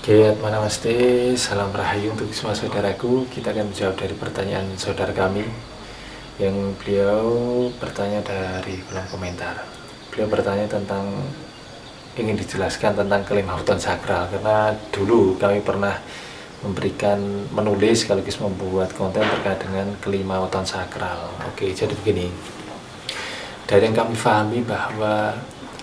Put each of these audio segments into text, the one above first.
Oke, Namaste, salam rahayu untuk semua saudaraku. Kita akan menjawab dari pertanyaan saudara kami yang beliau bertanya dari kolom komentar. Beliau bertanya tentang, ingin dijelaskan tentang kelima hutan sakral, karena dulu kami pernah menulis sekaligus membuat konten terkait dengan kelima hutan sakral. Oke, jadi begini. Dari yang kami pahami bahwa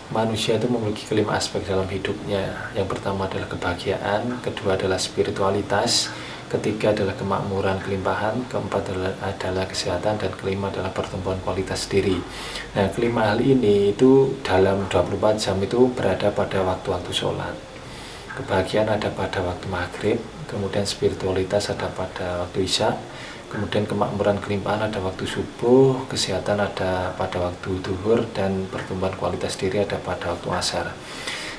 manusia itu memiliki kelima aspek dalam hidupnya. Yang pertama adalah kebahagiaan, kedua adalah spiritualitas, ketiga adalah kemakmuran, kelimpahan, keempat adalah kesehatan, dan kelima adalah pertumbuhan kualitas diri. Nah, kelima hal ini itu dalam 24 jam itu berada pada waktu-waktu sholat. Kebahagiaan ada pada waktu maghrib, kemudian spiritualitas ada pada waktu isya, kemudian kemakmuran kelimpahan ada waktu subuh, kesehatan ada pada waktu duhur, dan pertumbuhan kualitas diri ada pada waktu asar.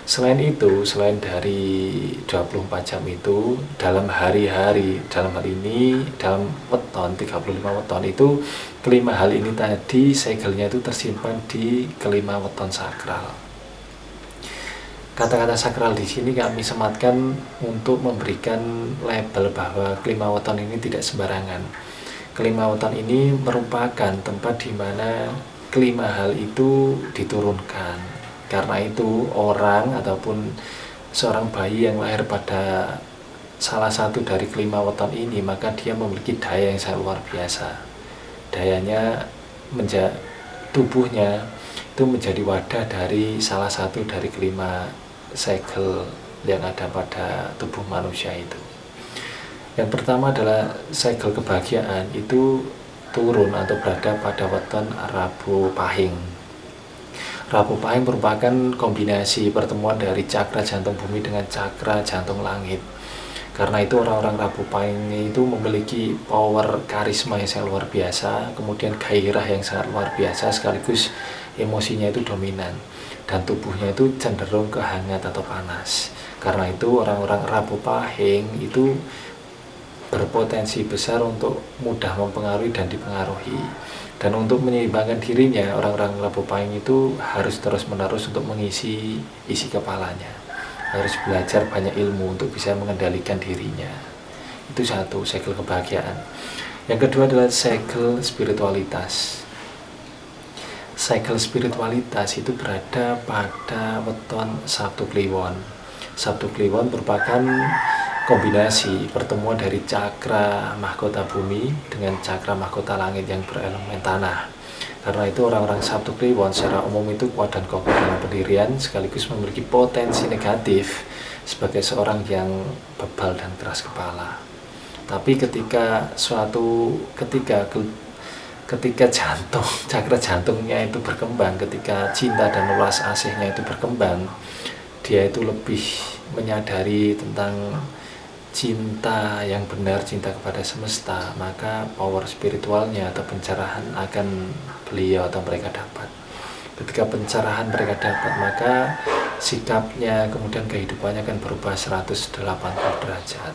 Selain itu, selain dari 24 jam itu, dalam hari-hari, dalam hal ini, dalam weton, 35 weton itu, kelima hal ini tadi segelnya itu tersimpan di kelima weton sakral. Kata-kata sakral di sini kami sematkan untuk memberikan label bahwa kelima weton ini tidak sembarangan. Kelima weton ini merupakan tempat di mana kelima hal itu diturunkan. Karena itu orang ataupun seorang bayi yang lahir pada salah satu dari kelima weton ini, maka dia memiliki daya yang sangat luar biasa. Dayanya tubuhnya itu menjadi wadah dari salah satu dari kelima segel yang ada pada tubuh manusia itu. Yang pertama adalah segel kebahagiaan, itu turun atau berada pada weton Rabu Pahing. Rabu Pahing merupakan kombinasi pertemuan dari cakra jantung bumi dengan cakra jantung langit. Karena itu orang-orang Rabu Pahing itu memiliki power karisma yang sangat luar biasa, kemudian gairah yang sangat luar biasa, sekaligus emosinya itu dominan, dan tubuhnya itu cenderung ke hangat atau panas. Karena itu orang-orang Rabu Pahing itu berpotensi besar untuk mudah mempengaruhi dan dipengaruhi. Dan untuk menyeimbangkan dirinya, orang-orang Rabu Pahing itu harus terus-menerus untuk mengisi isi kepalanya, harus belajar banyak ilmu untuk bisa mengendalikan dirinya. Itu satu, segel kebahagiaan. Yang kedua adalah segel spiritualitas. Segel spiritualitas itu berada pada weton Sabtu Kliwon. Sabtu Kliwon merupakan kombinasi pertemuan dari cakra mahkota bumi dengan cakra mahkota langit yang berelemen tanah. Karena itu orang-orang Sabtu Kliwon secara umum itu kuat dan kokoh dalam pendirian, sekaligus memiliki potensi negatif sebagai seorang yang bebal dan keras kepala. Tapi ketika cakra jantungnya itu berkembang, ketika cinta dan ulas asihnya itu berkembang, dia itu lebih menyadari tentang cinta yang benar, cinta kepada semesta, maka power spiritualnya atau pencerahan akan beliau atau mereka dapat. Ketika pencerahan mereka dapat, maka sikapnya kemudian kehidupannya akan berubah 180 derajat.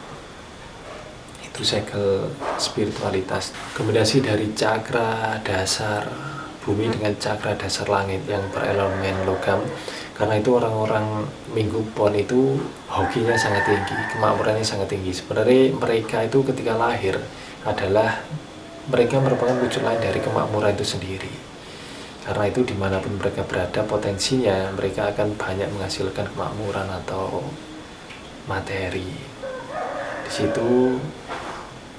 Itu segel spiritualitas, kombinasi dari cakra dasar bumi dengan cakra dasar langit yang berelemen logam. Karena itu orang-orang Minggu Pon itu hokinya sangat tinggi, kemakmurannya sangat tinggi. Sebenarnya mereka itu ketika lahir adalah mereka merupakan wujud lain dari kemakmuran itu sendiri. Karena itu dimanapun mereka berada, potensinya mereka akan banyak menghasilkan kemakmuran atau materi. Di situ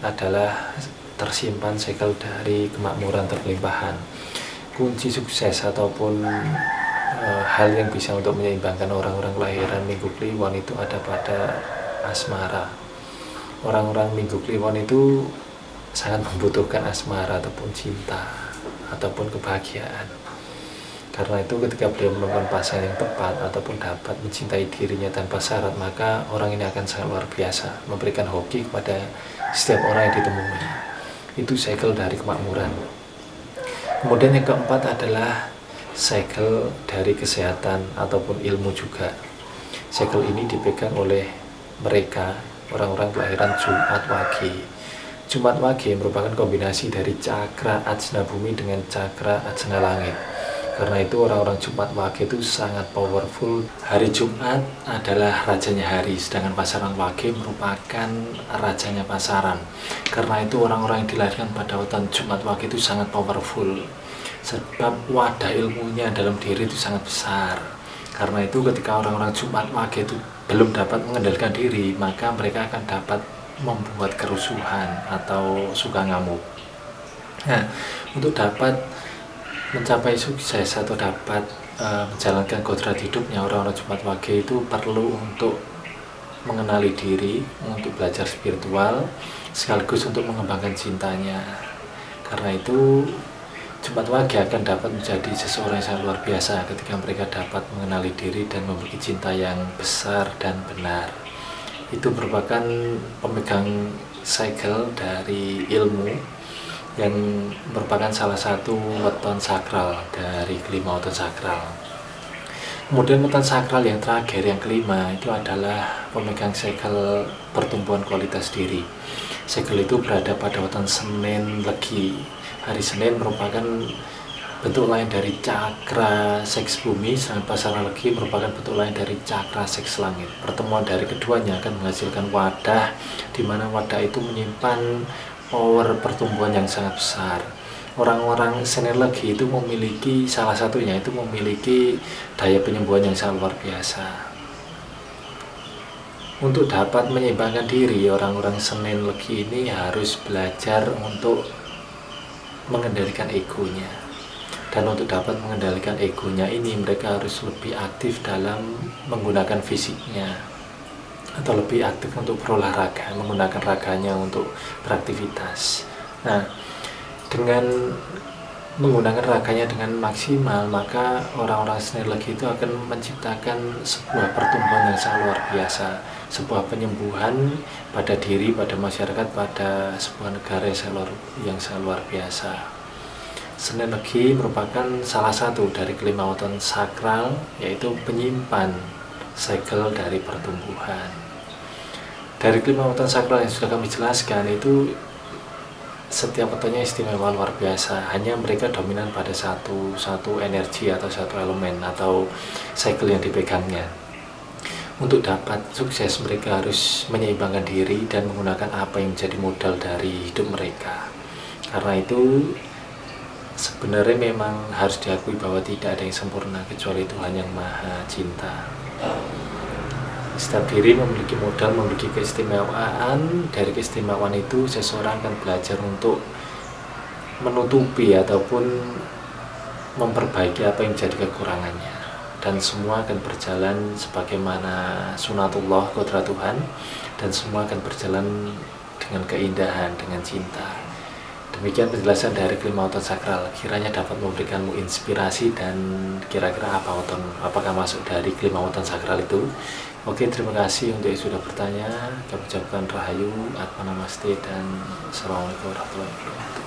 adalah tersimpan segel dari kemakmuran terkelimpahan. Kunci sukses ataupun hal yang bisa untuk menyeimbangkan orang-orang kelahiran Minggu Kliwon itu ada pada asmara. Orang-orang Minggu Kliwon itu sangat membutuhkan asmara ataupun cinta ataupun kebahagiaan. Karena itu ketika beliau menemukan pasangan yang tepat ataupun dapat mencintai dirinya tanpa syarat, maka orang ini akan sangat luar biasa, memberikan hoki kepada setiap orang yang ditemui. Itu segel dari kemakmuran. Kemudian yang keempat adalah segel dari kesehatan ataupun ilmu juga. Segel ini dipegang oleh mereka, orang-orang kelahiran Jumat Wage. Jumat Wage merupakan kombinasi dari cakra ajna bumi dengan cakra ajna langit. Karena itu orang-orang Jumat Wage itu sangat powerful. Hari Jumat adalah rajanya hari, sedangkan pasaran Wage merupakan rajanya pasaran. Karena itu orang-orang yang dilahirkan pada weton Jumat Wage itu sangat powerful, sebab wadah ilmunya dalam diri itu sangat besar. Karena itu ketika orang-orang Jumat Wage itu belum dapat mengendalikan diri, maka mereka akan dapat membuat kerusuhan atau suka ngamuk. Nah, untuk dapat mencapai sukses atau dapat menjalankan kodrat hidupnya, orang-orang Jumat Wage itu perlu untuk mengenali diri, untuk belajar spiritual, sekaligus untuk mengembangkan cintanya. Karena itu Jumat Wage akan dapat menjadi seseorang yang sangat luar biasa ketika mereka dapat mengenali diri dan memiliki cinta yang besar dan benar. Itu merupakan pemegang segel dari ilmu yang merupakan salah satu weton sakral dari kelima weton sakral. Kemudian weton sakral yang terakhir, yang kelima, itu adalah pemegang segel pertumbuhan kualitas diri. Segel itu berada pada weton Senin Legi. Hari Senin merupakan bentuk lain dari cakra seks bumi, sedangkan pasaran Legi merupakan bentuk lain dari cakra seks langit. Pertemuan dari keduanya akan menghasilkan wadah, di mana wadah itu menyimpan power pertumbuhan yang sangat besar. Orang-orang Senin Legi itu memiliki, salah satunya itu memiliki daya penyembuhan yang sangat luar biasa. Untuk dapat menyeimbangkan diri, orang-orang Senin Legi ini harus belajar untuk mengendalikan egonya. Dan untuk dapat mengendalikan egonya ini, mereka harus lebih aktif dalam menggunakan fisiknya, atau lebih aktif untuk berolahraga, menggunakan raganya untuk beraktivitas. Nah, dengan menggunakan raganya dengan maksimal, maka orang-orang Senin Legi itu akan menciptakan sebuah pertumbuhan yang sangat luar biasa, sebuah penyembuhan pada diri, pada masyarakat, pada sebuah negara yang sangat luar biasa. Senin Legi merupakan salah satu dari kelima weton sakral, yaitu penyimpan segel dari pertumbuhan. Dari kelima weton sakral yang sudah kami jelaskan itu, setiap wetonnya istimewa luar biasa. Hanya mereka dominan pada satu energi atau satu elemen atau segel yang dipegangnya. Untuk dapat sukses, mereka harus menyeimbangkan diri dan menggunakan apa yang menjadi modal dari hidup mereka. Karena itu sebenarnya memang harus diakui bahwa tidak ada yang sempurna kecuali Tuhan yang Maha Cinta. Setiap diri memiliki modal, memiliki keistimewaan. Dari keistimewaan itu seseorang akan belajar untuk menutupi ataupun memperbaiki apa yang menjadi kekurangannya, dan semua akan berjalan sebagaimana sunatullah, kodrat Tuhan, dan semua akan berjalan dengan keindahan, dengan cinta. Demikian penjelasan dari kelima weton sakral. Kiranya dapat memberikanmu inspirasi dan kira-kira apakah masuk dari kelima weton sakral itu. Oke, terima kasih untuk yang sudah bertanya. Kami ucapkan rahayu, atma namaste, dan assalamualaikum warahmatullahi wabarakatuh.